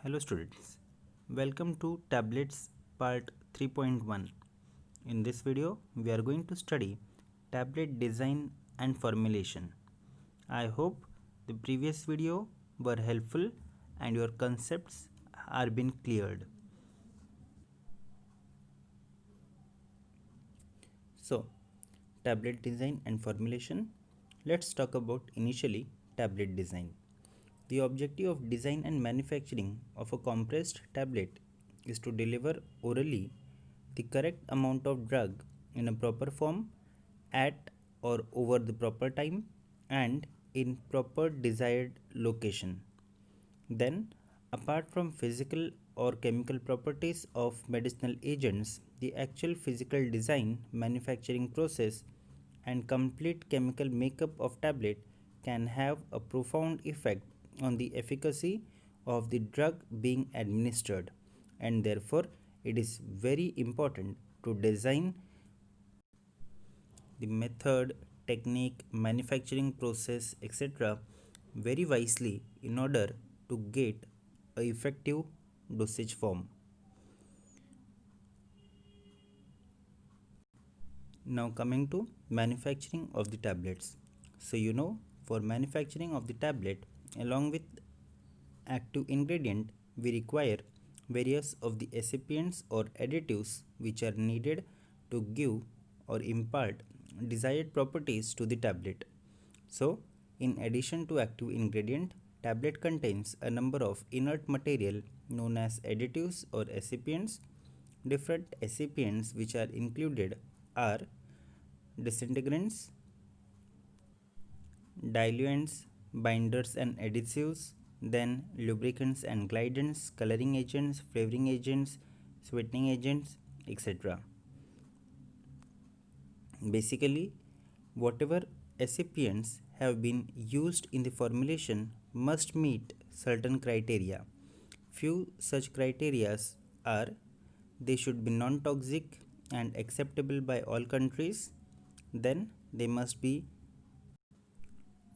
Hello students, welcome to Tablets part 3.1. In this video, we are going to study tablet design and formulation. I hope the previous video were helpful and your concepts are been cleared. So, tablet design and formulation. Let's talk about initially tablet design. The objective of design and manufacturing of a compressed tablet is to deliver orally the correct amount of drug in a proper form at or over the proper time and in proper desired location. Then, apart from physical or chemical properties of medicinal agents, the actual physical design, manufacturing process, and complete chemical makeup of tablet can have a profound effect on the efficacy of the drug being administered, and therefore it is very important to design the method, technique, manufacturing process, etc. very wisely in order to get a effective dosage form. Now coming to manufacturing of the tablets. So for manufacturing of the tablet along with active ingredient we require various of the excipients or additives which are needed to give or impart desired properties to the tablet. So, in addition to active ingredient, tablet contains a number of inert material known as additives or excipients. Different excipients which are included are disintegrants, diluents, binders and adhesives, then lubricants and glidants, coloring agents, flavoring agents, sweetening agents, etc. Basically, whatever excipients have been used in the formulation must meet certain criteria. Few such criteria are they should be non-toxic and acceptable by all countries, then they must be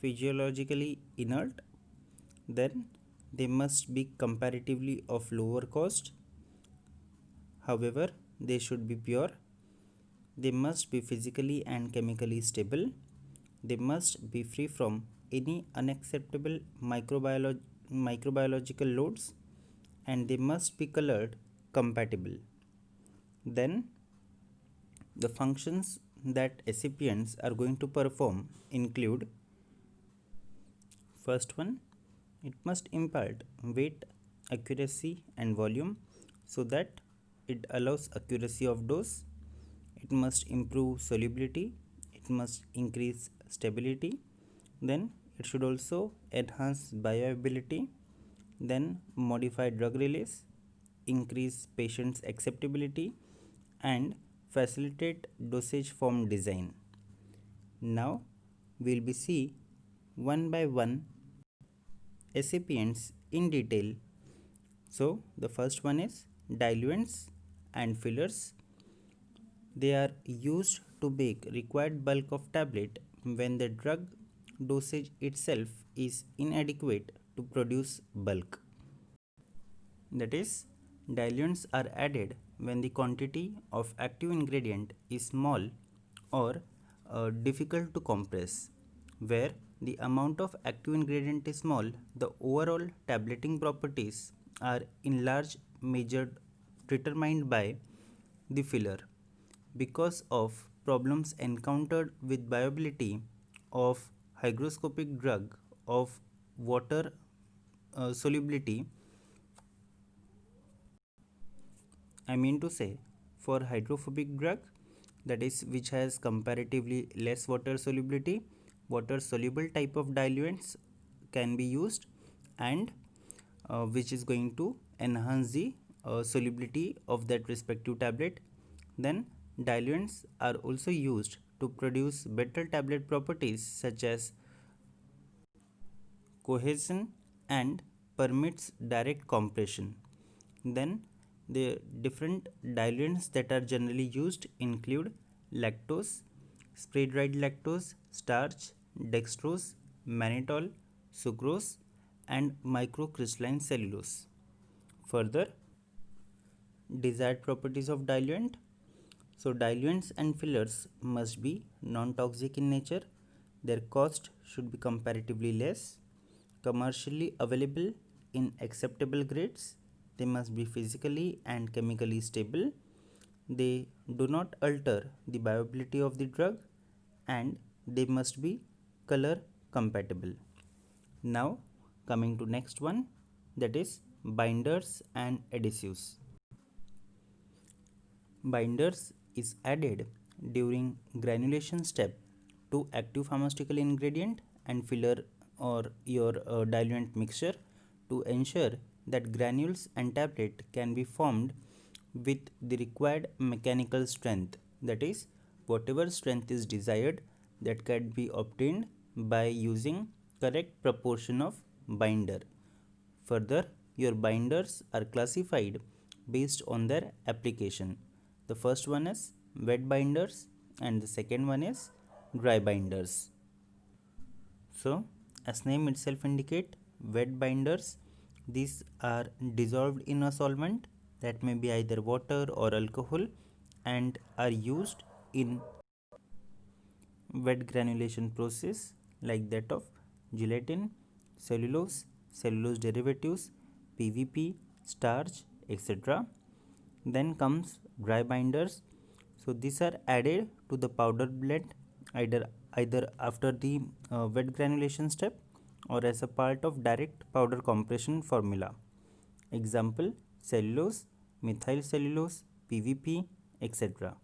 physiologically inert, then they must be comparatively of lower cost, however they should be pure, they must be physically and chemically stable, they must be free from any unacceptable microbiological loads, and they must be colored compatible. Then the functions that excipients are going to perform include: first one, it must impart weight, accuracy and volume so that it allows accuracy of dose. It must improve solubility, it must increase stability, then it should also enhance bioavailability, then modify drug release, increase patient's acceptability and facilitate dosage form design. Now we'll be see one by one excipients in detail. So the first one is diluents and fillers. They are used to make required bulk of tablet when the drug dosage itself is inadequate to produce bulk. That is, diluents are added when the quantity of active ingredient is small or difficult to compress. Where the amount of active ingredient is small, the overall tableting properties are in large measure determined by the filler. Because of problems encountered with viability of hygroscopic drug of water solubility, I mean to say, for hydrophobic drug, that is which has comparatively less water solubility, water soluble type of diluents can be used, and which is going to enhance the solubility of that respective tablet. Then diluents are also used to produce better tablet properties such as cohesion and permits direct compression. Then the different diluents that are generally used include lactose, spray dried lactose, starch, dextrose, mannitol, sucrose and microcrystalline cellulose. Further, desired properties of diluent. So diluents and fillers must be non-toxic in nature. Their cost should be comparatively less. Commercially available in acceptable grades. They must be physically and chemically stable. They do not alter the viability of the drug, and they must be color compatible. Now coming to next one, that is binders and adhesives. Binders is added during granulation step to active pharmaceutical ingredient and filler or your diluent mixture to ensure that granules and tablet can be formed with the required mechanical strength, that is whatever strength is desired that can be obtained by using correct proportion of binder. Further, your binders are classified based on their application. The first one is wet binders and the second one is dry binders. So, as name itself indicate, wet binders, these are dissolved in a solvent that may be either water or alcohol and are used in wet granulation process like that of gelatin, cellulose, cellulose derivatives, PVP, starch, etc. Then comes dry binders. So these are added to the powder blend either after the wet granulation step or as a part of direct powder compression formula. Example: cellulose, methyl cellulose, PVP, etc.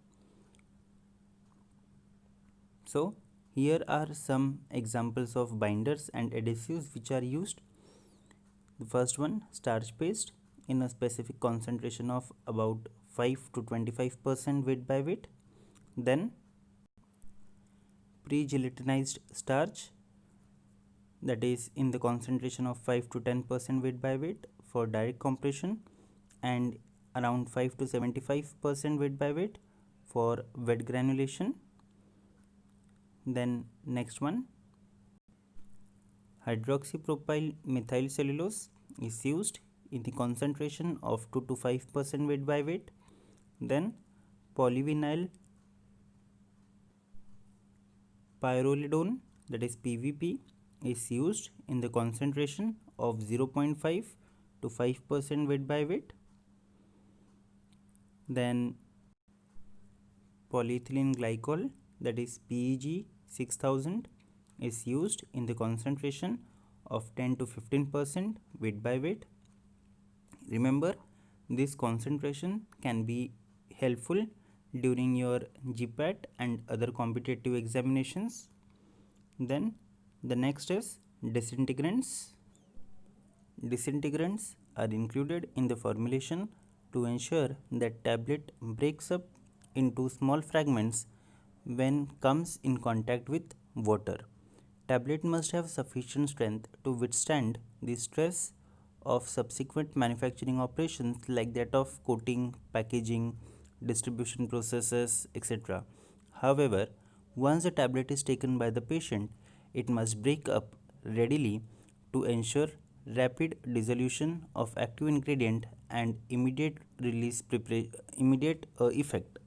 So here are some examples of binders and adhesives which are used. The first one, starch paste in a specific concentration of about 5 to 25% weight by weight. Then pre-gelatinized starch, that is in the concentration of 5 to 10% weight by weight for direct compression, and around 5 to 75% weight by weight for wet granulation. Then next one, hydroxypropyl methyl cellulose is used in the concentration of 2 to 5% weight by weight. Then polyvinyl pyrrolidone, that is PVP, is used in the concentration of 0.5 to 5% weight by weight. Then polyethylene glycol, that is PEG 6000, is used in the concentration of 10 to 15% weight by weight. Remember, this concentration can be helpful during your GPAT and other competitive examinations. Then the next is disintegrants. Disintegrants are included in the formulation to ensure that tablet breaks up into small fragments when comes in contact with water. Tablet must have sufficient strength to withstand the stress of subsequent manufacturing operations like that of coating, packaging, distribution processes, etc. However, once the tablet is taken by the patient, it must break up readily to ensure rapid dissolution of active ingredient and immediate effect.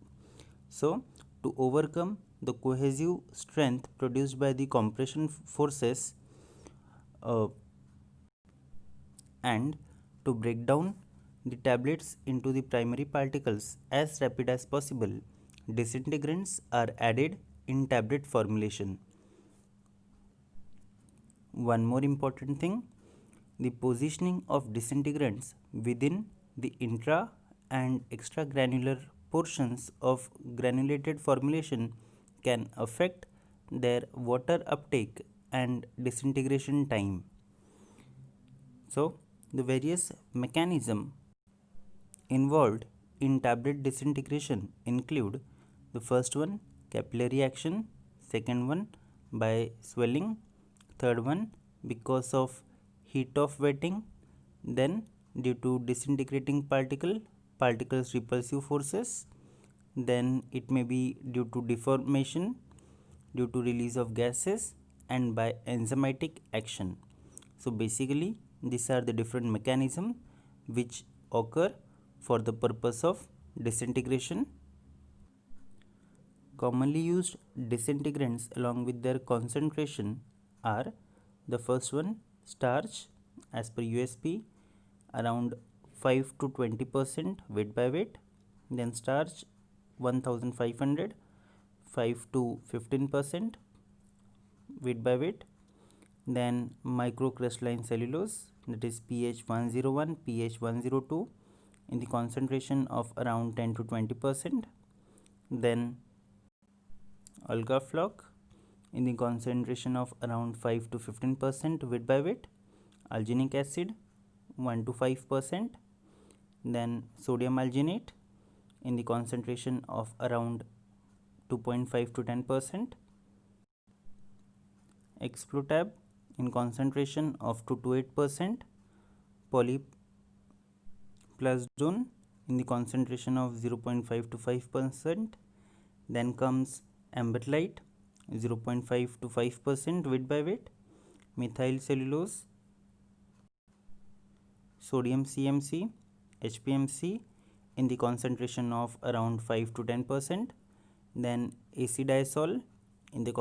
So, to overcome the cohesive strength produced by the compression forces uh, and to break down the tablets into the primary particles as rapid as possible, disintegrants are added in tablet formulation. One more important thing, the positioning of disintegrants within the intra and extragranular portions of granulated formulation can affect their water uptake and disintegration time. So, the various mechanism involved in tablet disintegration include the first one, capillary action, second one, by swelling, third one, because of heat of wetting, then due to disintegrating particles repulsive forces, then it may be due to deformation, due to release of gases, and by enzymatic action. So basically these are the different mechanisms which occur for the purpose of disintegration. Commonly used disintegrants along with their concentration are the first one, starch, as per USP, around 5 to 20% weight by weight. Then starch 1500, 5 to 15% weight by weight. Then microcrystalline cellulose, that is pH 101, pH 102 in the concentration of around 10 to 20%. Then alga floc in the concentration of around 5 to 15% weight by weight. Alginic acid 1 to 5%. Then sodium alginate in the concentration of around 2.5 to 10%. Explotab in concentration of 2 to 8%. Polyplasdone in the concentration of 0.5 to 5%. Then comes amberlite 0.5 to 5% weight by weight. Methyl cellulose, sodium CMC, HPMC in the concentration of around 5 to 10%. Then acetdiazole in the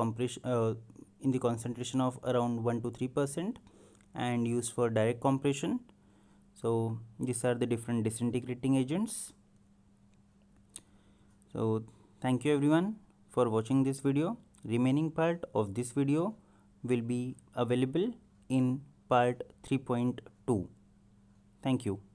concentration of around 1 to 3% and used for direct compression. So these are the different disintegrating agents. So thank you everyone for watching this video. Remaining part of this video will be available in part 3.2. Thank you.